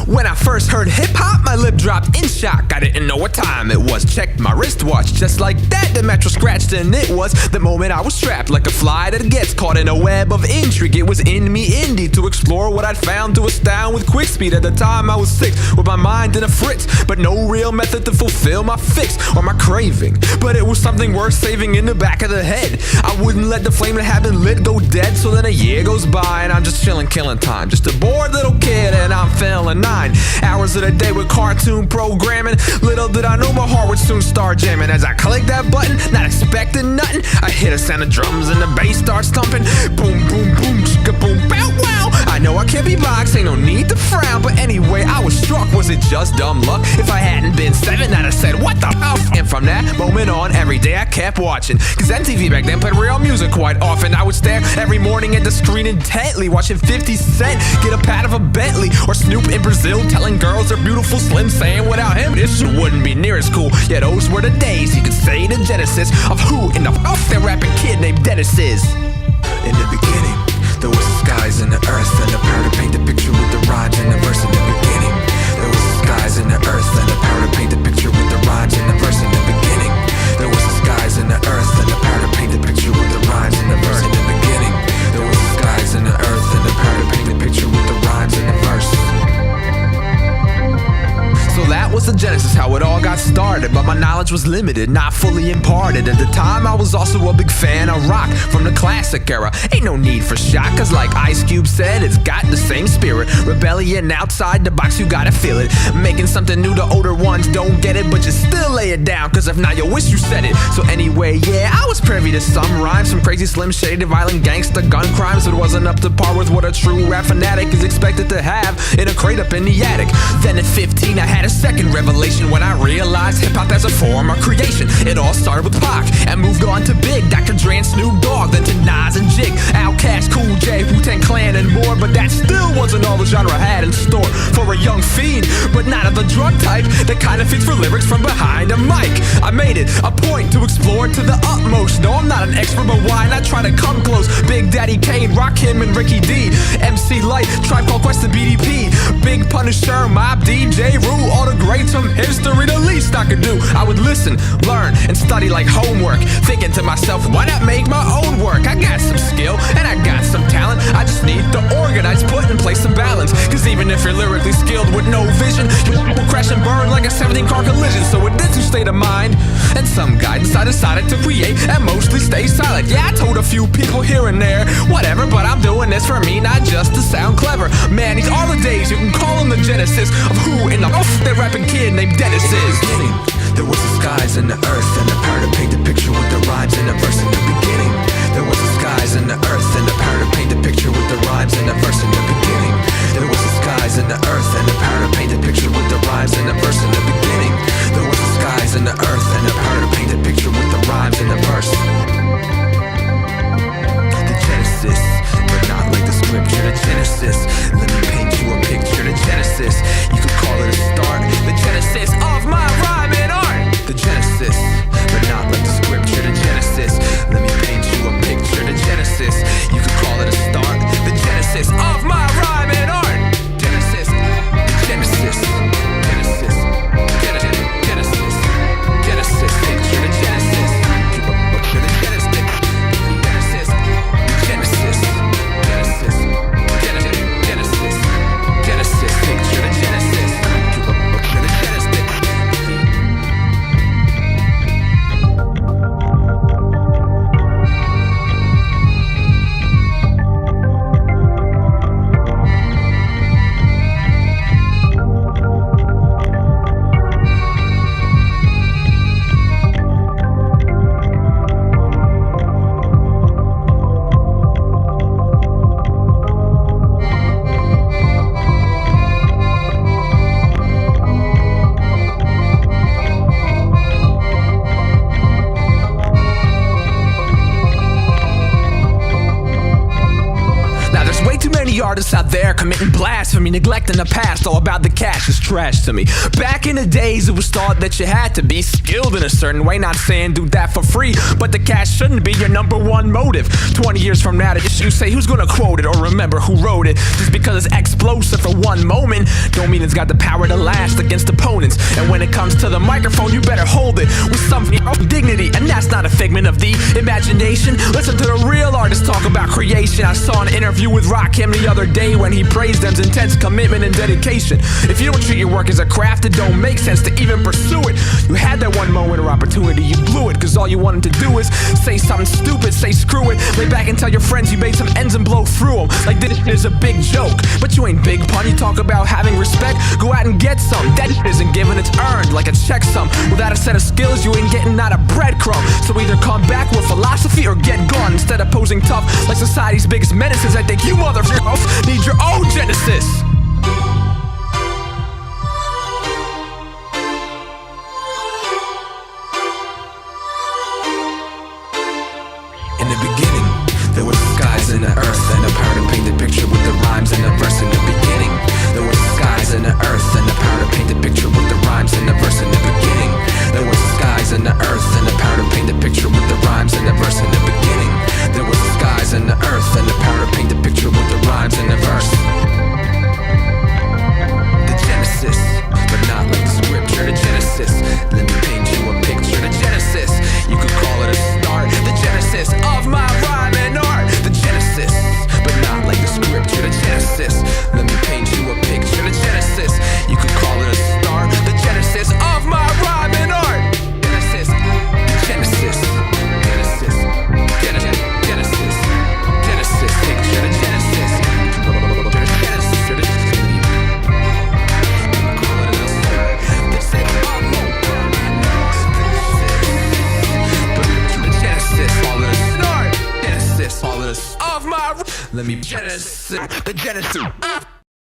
When I first heard hip-hop, my lip dropped in shock. I didn't know what time it was. Checked my wristwatch, just like that, the match was scratched, and it was the moment I was trapped like a fly that gets caught in a web of intrigue. It was in me indie to explore what I'd found, to astound with quick speed. At the time I was 6, with my mind in a fritz, but no real method to fulfill my fix or my craving. But it was something worth saving in the back of the head. I wouldn't let the flame that had been lit go dead. So then a year goes by and I'm just chillin', killing time. Just a bored little kid and I'm feeling 9 hours of the day with cartoon programming. Little did I know my heart would soon start jamming. As I click that button, not expecting nothing, I hear a sound of drums and the bass starts thumping. Boom, boom, boom, chicka, boom, bow, wow. I know I can't be boxed, ain't no need to frown. But anyway, I was struck, was it just dumb luck? If I hadn't been 7, I'd have said, what the f? And from that moment on, every day I kept watching, cause MTV back then played real music quite often. I would stare every morning at the screen intently, watching 50 Cent get a pat of a Bentley, or Snoop in Brazil telling girls they're beautiful, Slim saying without him this shit wouldn't be near as cool. Yeah, those were the days, you could say the genesis of who in the f that rapping kid named Dennis is. In the beginning, there was the skies and the earth, and the power to paint the picture with the rhymes and the verse. In the beginning, there was the skies and the earth, and the power to paint the picture with the rhymes and the verse. In the beginning, there was the skies and the earth, and the power to paint the picture with the rhymes and the verse. In the beginning, there was the skies and the earth, and the power to paint the picture with the rhymes and the verse. So that was the genesis, how it all got started. But my knowledge was limited, not fully imparted. At the time I was also a big fan of rock from the classic era. Ain't no need for shock, cause like Ice Cube said, it's got the same spirit. Rebellion outside the box, you gotta feel it. Making something new, the older ones don't get it, but you still lay it down, cause if not, you wish you said it. So anyway, yeah, I was privy to some rhymes, some crazy Slim Shady, violent gangsta gun crimes. It wasn't up to par with what a true rap fanatic is expected to have in a crate up in the attic. Then at 15 I had a second revelation when I realized hip-hop as a form of creation. It all started with Pac and moved on to Big, Dr. Dre and Snoop Dogg, then to Nas and Jig, Outkast, Cool J, Wu-Tang Clan and more. But that still wasn't all the genre had in store for a young fiend, but not of the drug type that kind of fits for lyrics from behind a mic. I made it a point to explore to the utmost. No, I'm not an expert, but why not try to come close? Big Daddy Kane, Rakim and Ricky D, MC Light, Tribe Called Quest, the BDP, Big Punisher, Mob Deep, J. Rule, all the greats from history. The least I could do, I would listen, learn, and study like homework, thinking to myself, why not make my own work? I got some skill, and I got some talent, I just need to organize, put in place some balance. Cause even if you're lyrically skilled with no vision, you will crash and burn like a 17-car collision. So it did some state of mind and some guidance, I decided to create and mostly stay silent. Yeah, I told a few people here and there, whatever, but I'm doing this for me, not just to sound clever. Man, these are the days, you can call them the genesis of who in the that rapping kid named Dennis is. There was the skies and the earth, and the power to paint the picture with the rhymes and the verse. In the beginning, there was the skies and the earth, and the power to paint the picture with the rhymes and the verse. In the beginning, there was the skies and the earth, and the power to paint the picture with the rhymes and the verse. In the beginning, there was the skies and the earth, and the power to paint the picture with the rhymes and the verse. The Genesis, but not like the scripture. The Genesis, let me paint you a picture. The Genesis, you could call it a start. The Genesis of my rhyme and art. The Genesis, artists out there committing blasphemy, neglecting the past, all about the cash is trash to me. Back in the days it was thought that you had to be skilled in a certain way, not saying do that for free, but the cash shouldn't be your number one motive. 20 years from now, you say who's gonna quote it or remember who wrote it? Just because it's explosive for one moment don't mean it's got the power to last against opponents. And when it comes to the microphone, you better hold it with some dignity, and that's not a figment of the imagination. Listen to the real artists talk about creation. I saw an interview with Rakim the other day when he praised them's intense commitment and dedication. If you don't treat your work as a craft, it don't make sense to even pursue it. You had that one moment or opportunity, you blew it, cause all you wanted to do is say something stupid, say screw it, lay back and tell your friends you made some ends and blow through them like this is a big joke. But you ain't big pun, you talk about having respect, go out and get some. That isn't given, it's earned like a check sum. Without a set of skills, you ain't getting out a breadcrumb. So either come back with philosophy or get gone. Instead of posing tough like society's biggest menaces, I think you motherfuckers need your own genesis. In the beginning, there were skies and the earth, and the power to paint the picture with the rhymes and the verse. In the beginning, there were skies and the earth, and the power to paint the picture with the rhymes and the verse. In the beginning, there were skies and the earth, and the power to paint the picture with the rhymes and the verse. In the beginning, there were skies and the earth, and the power to paint the picture with the rhymes and the verse. The Genesis, but not like the scripture. The Genesis, let me paint you a picture. The Genesis, you could call it a start. The Genesis of my rhyme and art. The Genesis, but not like the scripture. The Genesis, let me paint you a picture. The Genesis, you could call it a start. The Genesis of my rhyme and art. Genesis, Genesis, Genesis, Genesis, Genesis, Genesis, picture. The Genesis, of my, let me Genesis, the Genesis.